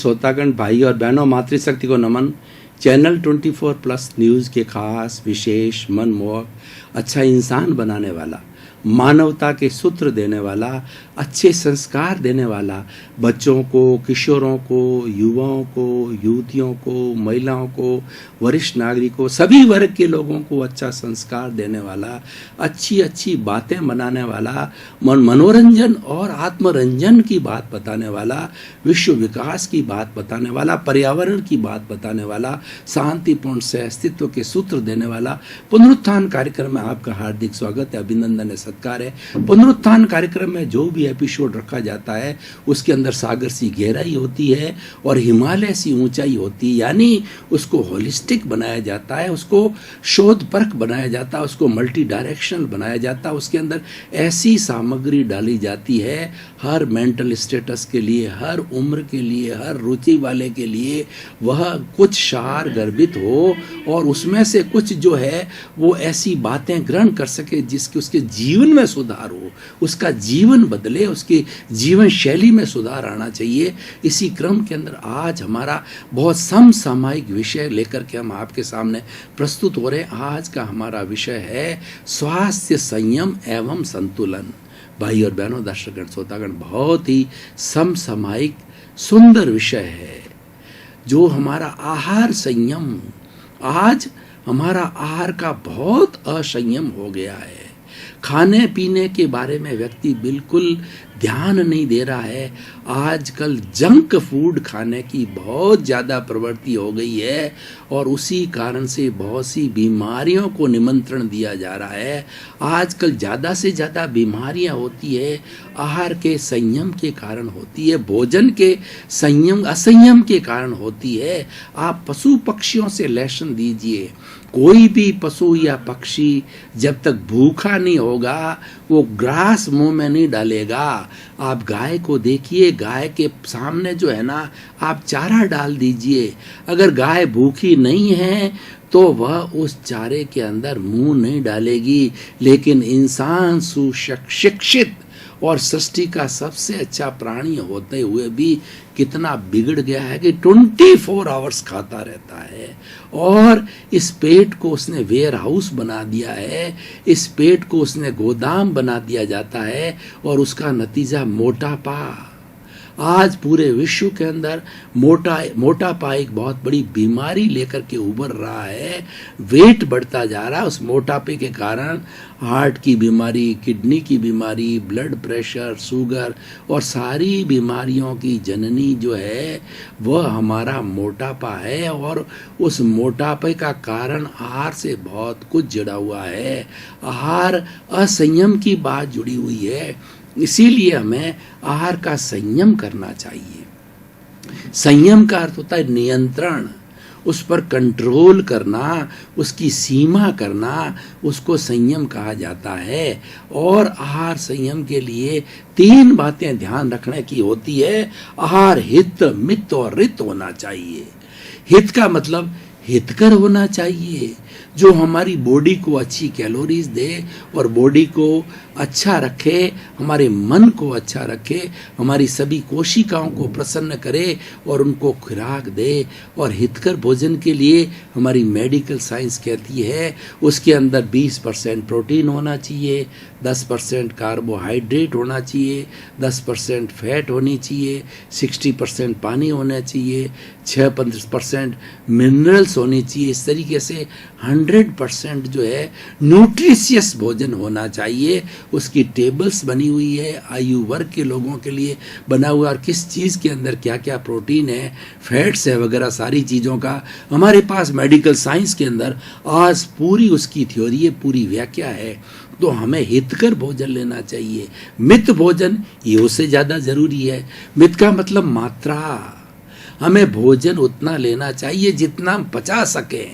श्रोतागण भाई और बहनों, मातृशक्ति को नमन। चैनल 24+ न्यूज़ के खास विशेष मनमोहक अच्छा इंसान बनाने वाला, मानवता के सूत्र देने वाला, अच्छे संस्कार देने वाला, बच्चों को, किशोरों को, युवाओं को, युवतियों को, महिलाओं को, वरिष्ठ नागरिकों, सभी वर्ग के लोगों को अच्छा संस्कार देने वाला, अच्छी अच्छी बातें बनाने वाला, मनोरंजन और आत्मरंजन की बात बताने वाला, विश्व विकास की बात बताने वाला, पर्यावरण की बात बताने वाला, शांतिपूर्ण से अस्तित्व के सूत्र देने वाला पुनरुत्थान कार्यक्रम में आपका हार्दिक स्वागत है, अभिनंदन है, सत्कार है। पुनरुत्थान कार्यक्रम में जो भी एपिसोड रखा जाता है उसके अंदर सागर सी गहराई होती है और हिमालय सी ऊंचाई होती है, यानी उसको होलिस्टिक बनाया जाता है, उसको शोध परख बनाया जाता है, उसको मल्टी डायरेक्शनल बनाया जाता है। उसके अंदर ऐसी सामग्री डाली जाती है हर मेंटल स्टेटस के लिए, हर उम्र के लिए, हर रुचि वाले के लिए, वह कुछ सार गर्भित हो और उसमें से कुछ जो है वो ऐसी बातें ग्रहण कर सके जिसके उसके जीवन में सुधार हो, उसका जीवन बदले, उसकी जीवन शैली में सुधार आना चाहिए। इसी क्रम के अंदर आज हमारा बहुत समसामयिक विषय लेकर के हम आपके सामने प्रस्तुत हो रहे हैं। आज का हमारा विषय है स्वास्थ्य, संयम एवं संतुलन। भाई और बहनों, दर्शकगण, श्रोतागण, बहुत ही समसामयिक सुंदर विषय है जो हमारा आहार संयम। आज हमारा आहार का बहुत असंयम हो गया है। खाने पीने के बारे में व्यक्ति बिल्कुल ध्यान नहीं दे रहा है। आजकल जंक फूड खाने की बहुत ज़्यादा प्रवृत्ति हो गई है और उसी कारण से बहुत सी बीमारियों को निमंत्रण दिया जा रहा है। आजकल ज़्यादा से ज़्यादा बीमारियां होती है आहार के संयम के कारण होती है, भोजन के संयम असंयम के कारण होती है। आप पशु पक्षियों से लेसन दीजिए, कोई भी पशु या पक्षी जब तक भूखा नहीं होगा वो ग्रास मुंह में नहीं डालेगा। आप गाय को देखिए, गाय के सामने जो है ना आप चारा डाल दीजिए, अगर गाय भूखी नहीं है तो वह उस चारे के अंदर मुंह नहीं डालेगी। लेकिन इंसान सुशिक्षित और सृष्टि का सबसे अच्छा प्राणी होते हुए भी कितना बिगड़ गया है कि 24 आवर्स खाता रहता है और इस पेट को उसने वेयर हाउस बना दिया है, इस पेट को उसने गोदाम बना दिया जाता है और उसका नतीजा मोटापा। आज पूरे विश्व के अंदर मोटापा एक बहुत बड़ी बीमारी लेकर के उभर रहा है। वेट बढ़ता जा रहा है उस मोटापे के कारण। हार्ट की बीमारी, किडनी की बीमारी, ब्लड प्रेशर, शुगर और सारी बीमारियों की जननी जो है वह हमारा मोटापा है और उस मोटापे का कारण आहार से बहुत कुछ जुड़ा हुआ है। आहार असंयम की बात जुड़ी हुई है, इसीलिए हमें आहार का संयम करना चाहिए। संयम का अर्थ होता है नियंत्रण, उस पर कंट्रोल करना, उसकी सीमा करना, उसको संयम कहा जाता है। और आहार संयम के लिए 3 बातें ध्यान रखने की होती है। आहार हित, मित और ऋत होना चाहिए। हित का मतलब हितकर होना चाहिए, जो हमारी बॉडी को अच्छी कैलोरीज दे और बॉडी को अच्छा रखे, हमारे मन को अच्छा रखे, हमारी सभी कोशिकाओं को प्रसन्न करे और उनको खुराक दे। और हितकर भोजन के लिए हमारी मेडिकल साइंस कहती है उसके अंदर 20% प्रोटीन होना चाहिए, 10% कार्बोहाइड्रेट होना चाहिए, 10% फैट होनी चाहिए, 60% पानी होना चाहिए, 6% मिनरल्स होनी चाहिए। इस तरीके से 100% जो है न्यूट्रिशियस भोजन होना चाहिए। उसकी टेबल्स बनी हुई है, आयु वर्ग के लोगों के लिए बना हुआ, और किस चीज़ के अंदर क्या क्या प्रोटीन है, फैट्स है वगैरह सारी चीज़ों का हमारे पास मेडिकल साइंस के अंदर आज पूरी उसकी थ्योरी है, पूरी व्याख्या है। तो हमें हितकर भोजन लेना चाहिए। मित भोजन ये उससे ज़्यादा ज़रूरी है। मित का मतलब मात्रा, हमें भोजन उतना लेना चाहिए जितना हम पचा सकें।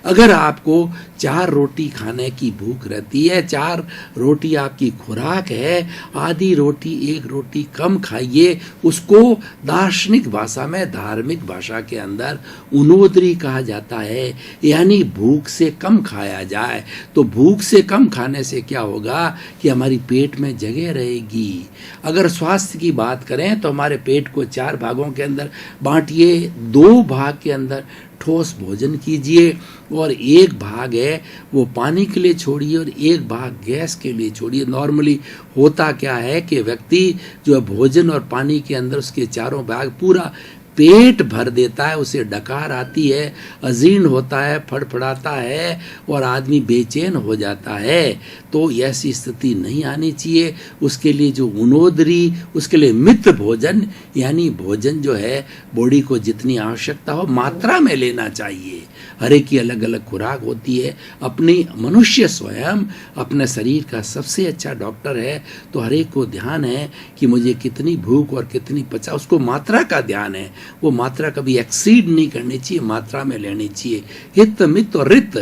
अगर आपको 4 रोटी खाने की भूख रहती है, 4 रोटी आपकी खुराक है, आधी रोटी 1 रोटी कम खाइए। उसको दार्शनिक भाषा में, धार्मिक भाषा के अंदर उनोदरी कहा जाता है, यानी भूख से कम खाया जाए। तो भूख से कम खाने से क्या होगा कि हमारी पेट में जगह रहेगी। अगर स्वास्थ्य की बात करें तो हमारे पेट को 4 भागों के अंदर बांटिए। 2 भाग के अंदर ठोस भोजन कीजिए और 1 भाग है वो पानी के लिए छोड़िए और 1 भाग गैस के लिए छोड़िए। नॉर्मली होता क्या है कि व्यक्ति जो है भोजन और पानी के अंदर उसके चारों भाग पूरा पेट भर देता है, उसे डकार आती है, अजीर्ण होता है, फड़फड़ाता है और आदमी बेचैन हो जाता है। तो ऐसी स्थिति नहीं आनी चाहिए। उसके लिए जो उनोदरी, उसके लिए मित्र भोजन, यानी भोजन जो है बॉडी को जितनी आवश्यकता हो मात्रा में लेना चाहिए। हर एक की अलग अलग खुराक होती है। अपनी मनुष्य स्वयं अपने शरीर का सबसे अच्छा डॉक्टर है। तो हर एक को ध्यान है कि मुझे कितनी भूख और कितनी पचा, उसको मात्रा का ध्यान है। वो मात्रा कभी एक्सीड नहीं करनी चाहिए, मात्रा में लेनी चाहिए। हित मित और रित,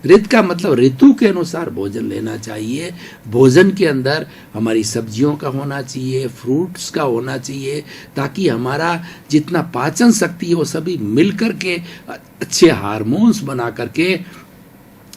रित का मतलब ऋतु के अनुसार भोजन लेना चाहिए। भोजन के अंदर हमारी सब्जियों का होना चाहिए, फ्रूट्स का होना चाहिए, ताकि हमारा जितना पाचन शक्ति है वो सभी मिलकर के अच्छे हार्मोन्स बना करके,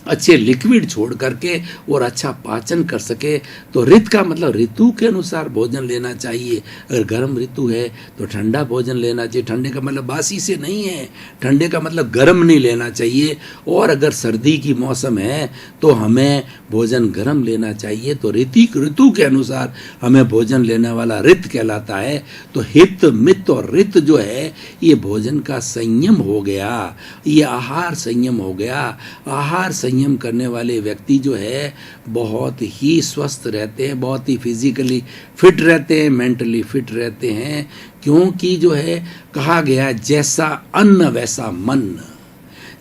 अच्छे लिक्विड छोड़ करके और अच्छा पाचन कर सके। तो ऋतु का मतलब ऋतु के अनुसार भोजन लेना चाहिए। अगर गर्म ऋतु है तो ठंडा भोजन लेना चाहिए। ठंडे का मतलब बासी से नहीं है, ठंडे का मतलब गर्म नहीं लेना चाहिए। और अगर सर्दी की मौसम है तो हमें भोजन गर्म लेना चाहिए। तो ऋतु के अनुसार हमें भोजन लेने वाला ऋत कहलाता है। तो हित मित और ऋत जो है ये भोजन का संयम हो गया, ये आहार संयम हो गया। आहार संयम करने वाले व्यक्ति जो है बहुत ही स्वस्थ रहते हैं, बहुत ही फिजिकली फिट रहते हैं, मेंटली फिट रहते हैं। क्योंकि जो है कहा गया जैसा अन्न वैसा मन।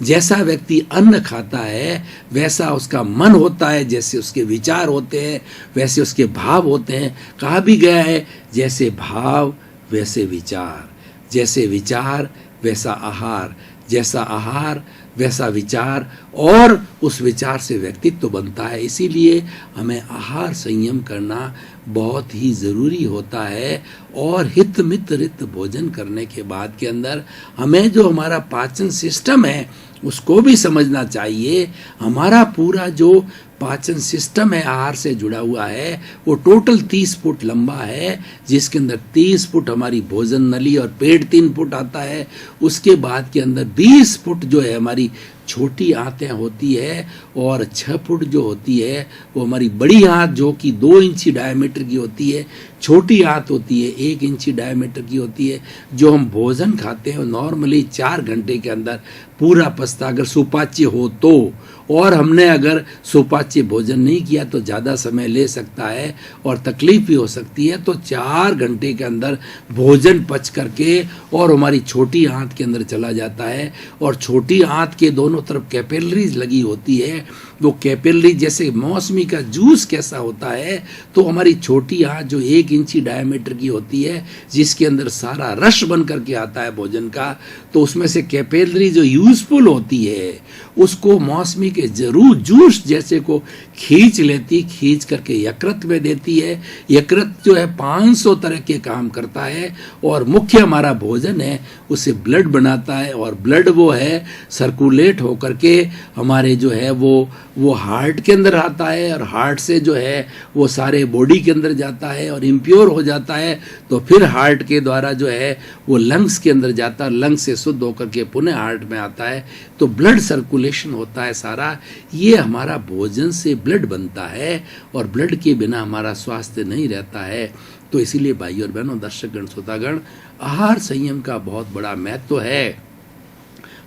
जैसा व्यक्ति अन्न खाता है वैसा उसका मन होता है, जैसे उसके विचार होते हैं वैसे उसके भाव होते हैं। कहा भी गया है जैसे भाव वैसे विचार, जैसे विचार वैसा आहार, जैसा आहार वैसा विचार, और उस विचार से व्यक्तित्व बनता है। इसीलिए हमें आहार संयम करना बहुत ही ज़रूरी होता है। और हित मित रित भोजन करने के बाद के अंदर हमें जो हमारा पाचन सिस्टम है उसको भी समझना चाहिए। हमारा पूरा जो पाचन सिस्टम है आहार से जुड़ा हुआ है वो टोटल 30 फुट लंबा है, जिसके अंदर 30 फुट हमारी भोजन नली और पेट 3 फुट आता है। उसके बाद के अंदर 20 फुट जो है हमारी छोटी आंतें होती है और 6 फुट जो होती है वो हमारी बड़ी आंत जो कि 2 इंची डायमीटर की होती है। छोटी आंत होती है 1 इंची डायमीटर की होती है। जो हम भोजन खाते हैं नॉर्मली 4 घंटे के अंदर पूरा पचता, अगर सुपाच्य हो तो। और हमने अगर सुपाच्य भोजन नहीं किया तो ज़्यादा समय ले सकता है और तकलीफ भी हो सकती है। तो 4 घंटे के अंदर भोजन पच करके और हमारी छोटी आंत के अंदर चला जाता है। और छोटी आंत के दोनों तरफ कैपिलरीज लगी होती है। वो कैपिलरी जैसे मौसमी का जूस कैसा होता है, तो हमारी छोटी आंत जो 1 इंची डायमीटर की होती है जिसके अंदर सारा रस बन करके आता है भोजन का, तो उसमें से कैपिलरी जो यूजफुल होती है उसको मौसमी के जरूर जूस जैसे को खींच लेती, खींच करके यकृत में देती है। यकृत जो है 500 तरह के काम करता है और मुख्य हमारा भोजन है उसे ब्लड बनाता है। और ब्लड वो है सर्कुलेट होकर के हमारे जो है वो हार्ट के अंदर आता है और हार्ट से जो है वो सारे बॉडी के अंदर जाता है और इम्प्योर हो जाता है तो फिर हार्ट के द्वारा जो है वो लंग्स के अंदर जाता है, लंग्स से शुद्ध होकर के पुनः हार्ट में आता है। तो ब्लड सर्कुलेशन होता है सारा, ये हमारा भोजन से ब्लड बनता है और ब्लड के बिना हमारा स्वास्थ्य नहीं रहता है। तो इसीलिए भाई और बहनों, दर्शकगण, श्रोतागण, आहार संयम का बहुत बड़ा महत्व है।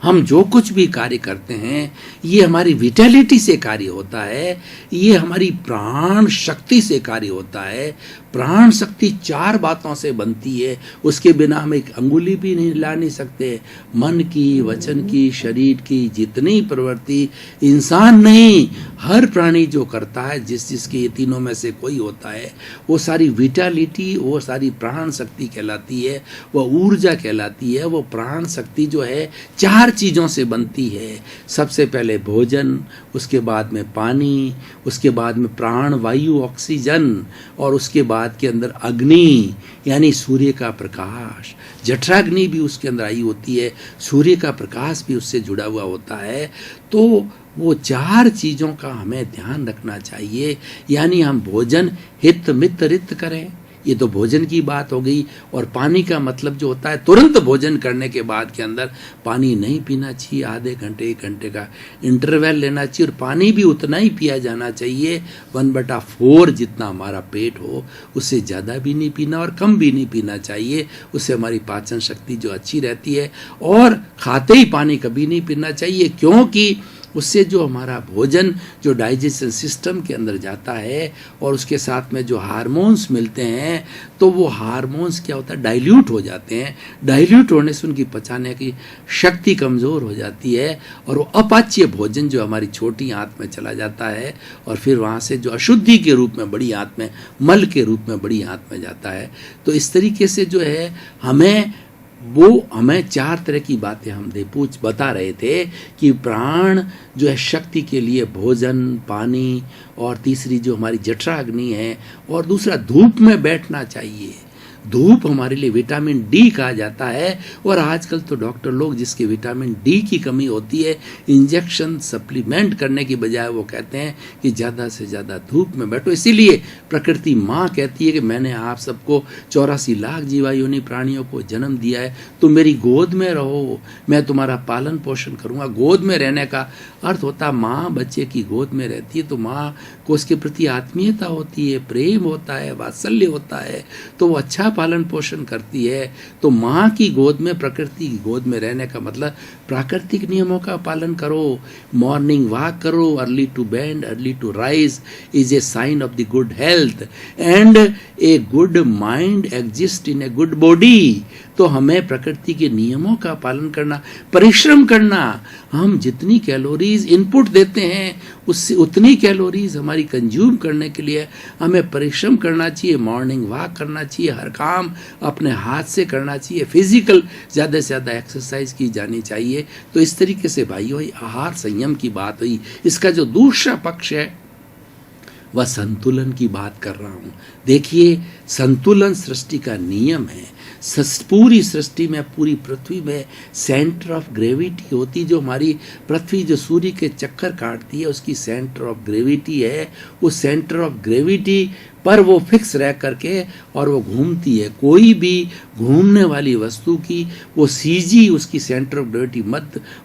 हम जो कुछ भी कार्य करते हैं ये हमारी विटैलिटी से कार्य होता है, ये हमारी प्राण शक्ति से कार्य होता है। प्राण शक्ति 4 बातों से बनती है, उसके बिना हम एक अंगुली भी नहीं हिला नहीं सकते। मन की, वचन की, शरीर की जितनी प्रवृत्ति, इंसान नहीं हर प्राणी जो करता है, जिसके ये तीनों में से कोई होता है, वो सारी विटैलिटी, वो सारी प्राण शक्ति कहलाती है, वो ऊर्जा कहलाती है। वो प्राण शक्ति जो है 4 4 चीज़ों से बनती है। सबसे पहले भोजन, उसके बाद में पानी, उसके बाद में प्राण वायु ऑक्सीजन, और उसके बाद के अंदर अग्नि यानी सूर्य का प्रकाश। जठराग्नि भी उसके अंदर आई होती है, सूर्य का प्रकाश भी उससे जुड़ा हुआ होता है। तो वो 4 चीज़ों का हमें ध्यान रखना चाहिए। यानी हम भोजन हित मित रित करें, ये तो भोजन की बात हो गई। और पानी का मतलब जो होता है तुरंत भोजन करने के बाद के अंदर पानी नहीं पीना चाहिए, आधे घंटे 1 घंटे का इंटरवल लेना चाहिए। और पानी भी उतना ही पिया जाना चाहिए 1/4 जितना हमारा पेट हो, उससे ज़्यादा भी नहीं पीना और कम भी नहीं पीना चाहिए। उससे हमारी पाचन शक्ति जो अच्छी रहती है। और खाते ही पानी कभी नहीं पीना चाहिए, क्योंकि उससे जो हमारा भोजन जो डाइजेशन सिस्टम के अंदर जाता है और उसके साथ में जो हार्मोन्स मिलते हैं, तो वो हार्मोन्स क्या होता है, डाइल्यूट हो जाते हैं। डाइल्यूट होने से उनकी पचाने की शक्ति कमज़ोर हो जाती है और वो अपाच्य भोजन जो हमारी छोटी आंत में चला जाता है और फिर वहाँ से जो अशुद्धि के रूप में बड़ी आंत में, मल के रूप में बड़ी आंत में जाता है। तो इस तरीके से जो है हमें 4 तरह की बातें हम बता रहे थे कि प्राण जो है शक्ति के लिए भोजन, पानी, और तीसरी जो हमारी जठराग्नि है, और दूसरा धूप में बैठना चाहिए। धूप हमारे लिए विटामिन डी कहा जाता है। और आजकल तो डॉक्टर लोग जिसके विटामिन डी की कमी होती है, इंजेक्शन सप्लीमेंट करने की बजाय वो कहते हैं कि ज़्यादा से ज़्यादा धूप में बैठो। इसीलिए प्रकृति माँ कहती है कि मैंने आप सबको 84 लाख जीवायोनि प्राणियों को जन्म दिया है, तो मेरी गोद में रहो, मैं तुम्हारा पालन पोषण करूँगा। गोद में रहने का अर्थ होता, माँ बच्चे की गोद में रहती है तो माँ को उसके प्रति आत्मीयता होती है, प्रेम होता है, वात्सल्य होता है, तो वो अच्छा पालन पोषण करती है। तो माँ की गोद में, प्रकृति की गोद में रहने का मतलब प्राकृतिक नियमों का पालन करो, मॉर्निंग वॉक करो, early to bed early to rise is a sign of the good health and a good mind exist in a good body. तो हमें प्रकृति के नियमों का पालन करना, परिश्रम करना। हम जितनी कैलोरीज इनपुट देते हैं उससे उतनी कैलोरीज हमारी कंज्यूम करने के लिए हमें परिश्रम करना चाहिए। मॉर्निंग वॉक करना चाहिए, हर काम अपने हाथ से करना चाहिए, फिजिकल ज़्यादा से ज़्यादा एक्सरसाइज की जानी चाहिए। तो इस तरीके से भाइयों आहार संयम की बात हुई। इसका जो दूसरा पक्ष है वह संतुलन की बात कर रहा हूँ। देखिए, संतुलन सृष्टि का नियम है। पूरी सृष्टि में, पूरी पृथ्वी में सेंटर ऑफ ग्रेविटी होती, जो हमारी पृथ्वी जो सूर्य के चक्कर काटती है उसकी सेंटर ऑफ ग्रेविटी है। उस सेंटर ऑफ ग्रेविटी पर वो फिक्स रह करके और वो घूमती है। कोई भी घूमने वाली वस्तु की वो सीजी उसकी सेंटर ऑफ ग्रेविटी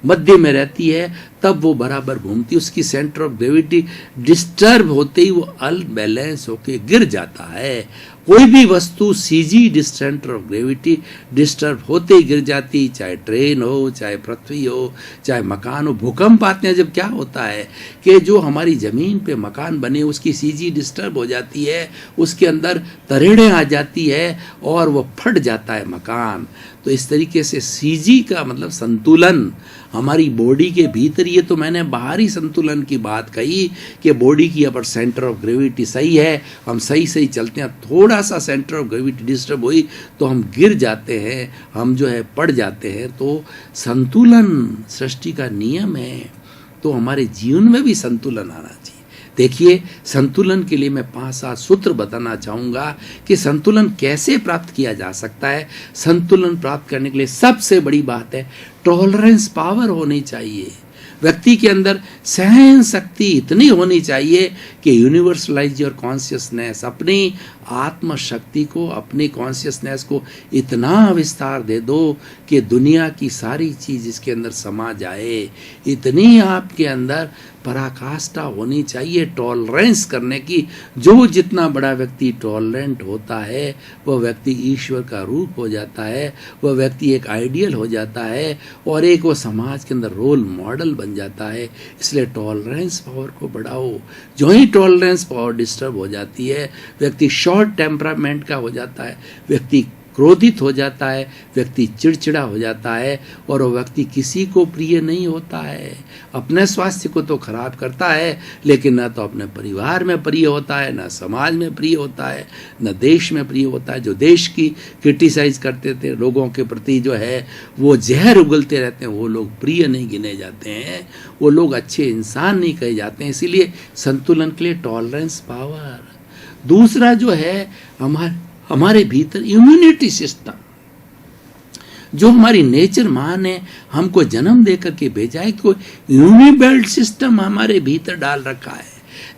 मध्य में रहती है, तब वो बराबर घूमती है। उसकी सेंटर ऑफ ग्रेविटी डिस्टर्ब होते ही वो अनबैलेंस होके गिर जाता है। कोई भी वस्तु CG centre of gravity disturb होते ही गिर जाती, चाहे ट्रेन हो, चाहे पृथ्वी हो, चाहे मकान हो। भूकंप आते हैं जब क्या होता है कि जो हमारी ज़मीन पे मकान बने उसकी सीजी डिस्टर्ब हो जाती है, उसके अंदर तरेड़ें आ जाती है और वो फट जाता है मकान। तो इस तरीके से सीजी का मतलब संतुलन हमारी बॉडी के भीतर। ये तो मैंने बाहरी संतुलन की बात कही कि बॉडी की अगर सेंटर ऑफ ग्रेविटी सही है, हम सही सही चलते हैं, थोड़ा सा सेंटर ऑफ ग्रेविटी डिस्टर्ब हुई तो हम गिर जाते हैं, हम जो है पड़ जाते हैं। तो संतुलन सृष्टि का नियम है, तो हमारे जीवन में भी संतुलन आना चाहिए। देखिए, संतुलन के लिए मैं 5-7 सूत्र बताना चाहूँगा कि संतुलन कैसे प्राप्त किया जा सकता है। संतुलन प्राप्त करने के लिए सबसे बड़ी बात है टॉलरेंस पावर होनी चाहिए। व्यक्ति के अंदर सहन शक्ति इतनी होनी चाहिए कि यूनिवर्सलाइज योर कॉन्शियसनेस, अपनी आत्म शक्ति को, अपनी कॉन्शियसनेस को इतना विस्तार दे दो कि दुनिया की सारी चीज़ इसके अंदर समा जाए। इतनी आपके अंदर पराकाष्ठा होनी चाहिए टॉलरेंस करने की। जो जितना बड़ा व्यक्ति टॉलरेंट होता है वह व्यक्ति ईश्वर का रूप हो जाता है, वह व्यक्ति एक आइडियल हो जाता है और एक वो समाज के अंदर रोल मॉडल बन जाता है। इसलिए टॉलरेंस पावर को बढ़ाओ। जो ही टॉलरेंस पावर डिस्टर्ब हो जाती है, व्यक्ति शॉर्ट टेम्परामेंट का हो जाता है, व्यक्ति क्रोधित हो जाता है, व्यक्ति चिड़चिड़ा हो जाता है और वो व्यक्ति किसी को प्रिय नहीं होता है। अपने स्वास्थ्य को तो खराब करता है, लेकिन न तो अपने परिवार में प्रिय होता है, न समाज में प्रिय होता है, न देश में प्रिय होता है। जो देश की क्रिटिसाइज करते थे, लोगों के प्रति जो है वो जहर उगलते रहते हैं, वो लोग प्रिय नहीं गिने जाते हैं, वो लोग अच्छे इंसान नहीं कहे जाते हैं। इसीलिए संतुलन के लिए टॉलरेंस पावर। दूसरा जो है हमारे भीतर इम्यूनिटी सिस्टम, जो हमारी नेचर माँ ने हमको जन्म दे करके भेजा है, तो यूनिबेल्ट सिस्टम हमारे भीतर डाल रखा है।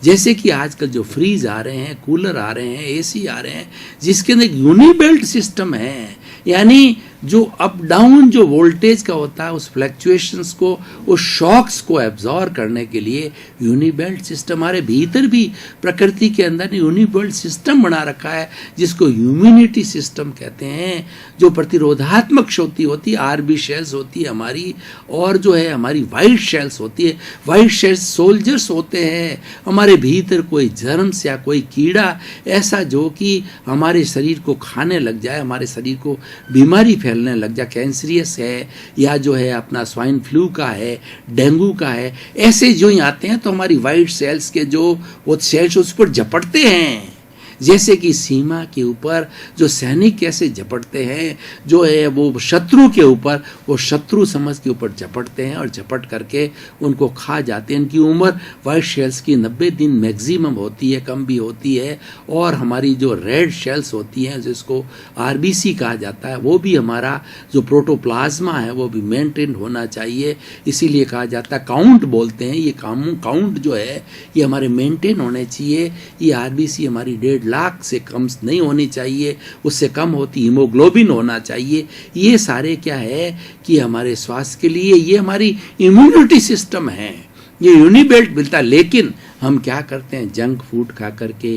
जैसे कि आजकल जो फ्रीज आ रहे हैं, कूलर आ रहे हैं, एसी आ रहे हैं, जिसके अंदर एक यूनिबेल्ट सिस्टम है, यानी जो अप डाउन जो वोल्टेज का होता है, उस फ्लक्चुएशंस को, उस शॉक्स को एब्जॉर्ब करने के लिए यूनिबेल्ट सिस्टम हमारे भीतर भी प्रकृति के अंदर यूनिबेल्ट सिस्टम बना रखा है, जिसको इम्यूनिटी सिस्टम कहते हैं। जो प्रतिरोधात्मक शक्ति होती है, आरबी शेल्स होती है हमारी, और जो है हमारी वाइट शेल्स होती है। वाइट शेल्स सोल्जर्स होते हैं हमारे भीतर। कोई जर्म्स या कोई कीड़ा ऐसा जो कि हमारे शरीर को खाने लग जाए, हमारे शरीर को बीमारी फैलने लग जाए, कैंसरियस है या जो है अपना स्वाइन फ्लू का है, डेंगू का है, ऐसे जो ही आते हैं तो हमारी वाइट सेल्स के जो वो सेल्स उस पर झपटते हैं। जैसे कि सीमा के ऊपर जो सैनिक कैसे झपटते हैं, जो है वो शत्रु के ऊपर, वो शत्रु समझ के ऊपर झपटते हैं और झपट करके उनको खा जाते हैं। इनकी उम्र वाइट शेल्स की 90 दिन मैक्सिमम होती है, कम भी होती है। और हमारी जो रेड शेल्स होती हैं, जिसको आरबीसी कहा जाता है, वो भी हमारा जो प्रोटोप्लाज्मा है वो भी मेंटेन होना चाहिए। इसीलिए कहा जाता है, काउंट बोलते हैं, ये काउंट जो है ये हमारे मेंटेन होने चाहिए। ये आरबीसी हमारी 1.5 लाख से कम नहीं होनी चाहिए, उससे कम होती हीमोग्लोबिन होना चाहिए। ये सारे क्या है कि हमारे स्वास्थ्य के लिए, ये हमारी इम्यूनिटी सिस्टम है, ये यूनिबेल्ट मिलता है। लेकिन हम क्या करते हैं, जंक फूड खा करके,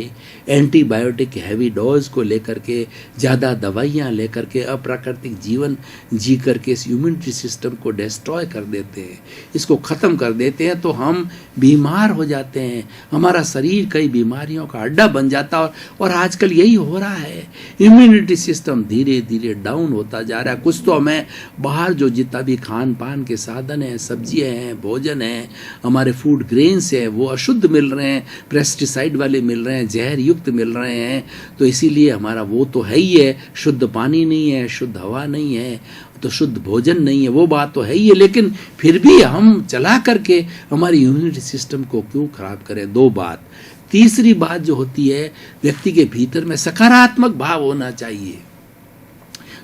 एंटीबायोटिक हैवी डोज को लेकर के, ज़्यादा दवाइयाँ लेकर के, अप्राकृतिक जीवन जी करके इस इम्यूनिटी सिस्टम को डिस्ट्रॉय कर देते हैं, इसको ख़त्म कर देते हैं, तो हम बीमार हो जाते हैं। हमारा शरीर कई बीमारियों का अड्डा बन जाता है। और आजकल यही हो रहा है, इम्यूनिटी सिस्टम धीरे धीरे डाउन होता जा रहा है। कुछ तो हमें बाहर जो जितना भी खान पान के साधन हैं, सब्जियाँ हैं, भोजन हैं, हमारे फूड ग्रेन्स हैं, वो अशुद्ध मिल रहे हैं, पेस्टिसाइड वाले मिल रहे हैं, जहर युक्त मिल रहे हैं। तो इसीलिए हमारा वो तो है ही है, शुद्ध पानी नहीं है, शुद्ध हवा नहीं है, तो शुद्ध भोजन नहीं है, वो बात तो है ही है। लेकिन फिर भी हम चला करके हमारी इम्यूनिटी सिस्टम को क्यों खराब करें? 2 बात। तीसरी बात जो होती है, व्यक्ति के भीतर में सकारात्मक भाव होना चाहिए।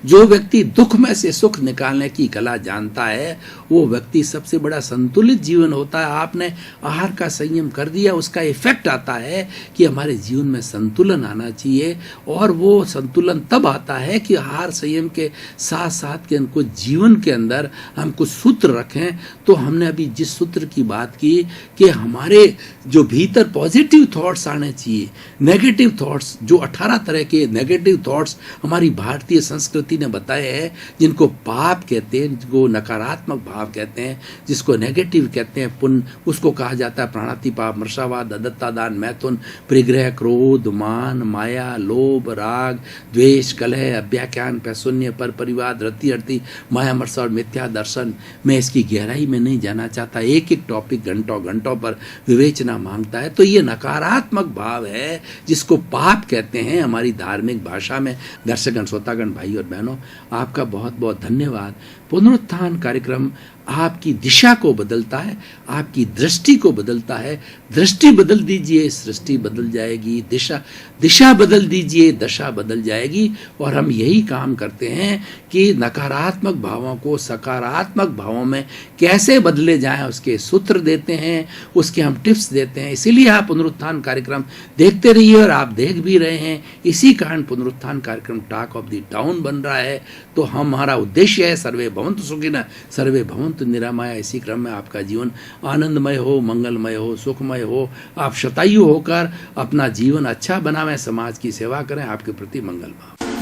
जो व्यक्ति दुख में से सुख निकालने की कला जानता है, वो व्यक्ति सबसे बड़ा संतुलित जीवन होता है। आपने आहार का संयम कर दिया, उसका इफेक्ट आता है कि हमारे जीवन में संतुलन आना चाहिए। और वो संतुलन तब आता है कि आहार संयम के साथ साथ के उनको जीवन के अंदर हम कुछ सूत्र रखें। तो हमने अभी जिस सूत्र की बात की कि हमारे जो भीतर पॉजिटिव थॉट्स आने चाहिए, नेगेटिव थॉट्स, जो 18 तरह के नेगेटिव थॉट्स हमारी भारतीय संस्कृति ने बताए हैं, जिनको पाप कहते हैं, जिनको नकारात्मक भाव कहते हैं, जिसको नेगेटिव कहते हैं, पुण्य, उसको कहा जाता है प्राणातिपात, मर्शावाद, अदत्ता दान, मैथुन, परिग्रह, क्रोध, मान, माया, लोभ, राग, द्वेष, कलह, अभ्याख्यान, पैशून्य, पर परिवार, रति अर्ति, माया, मर्षा और मिथ्या दर्शन। मैं इसकी गहराई में नहीं जाना चाहता, एक एक टॉपिक घंटों घंटों पर विवेचना मांगता है। तो ये नकारात्मक भाव है, जिसको पाप कहते हैं हमारी धार्मिक भाषा में। दर्शकगण, श्रोतागण, भाई और बहनों, आपका बहुत बहुत धन्यवाद। पुनरुत्थान कार्यक्रम आपकी दिशा को बदलता है, आपकी दृष्टि को बदलता है। दृष्टि बदल दीजिए, सृष्टि बदल जाएगी। दिशा बदल दीजिए, दशा बदल जाएगी। और हम यही काम करते हैं कि नकारात्मक भावों को सकारात्मक भावों में कैसे बदले जाएं, उसके सूत्र देते हैं, उसके हम टिप्स देते हैं। इसीलिए आप पुनरुत्थान कार्यक्रम देखते रहिए, और आप देख भी रहे हैं। इसी कारण पुनरुत्थान कार्यक्रम टॉक ऑफ द टाउन बन रहा है। तो हमारा उद्देश्य है सर्वे भवन्तु सुखिनः सर्वे भवन्तु निरामया। इसी क्रम में आपका जीवन आनंदमय हो, मंगलमय हो, सुखमय हो। आप शतायु होकर अपना जीवन अच्छा बनावें, समाज की सेवा करें। आपके प्रति मंगल भाव।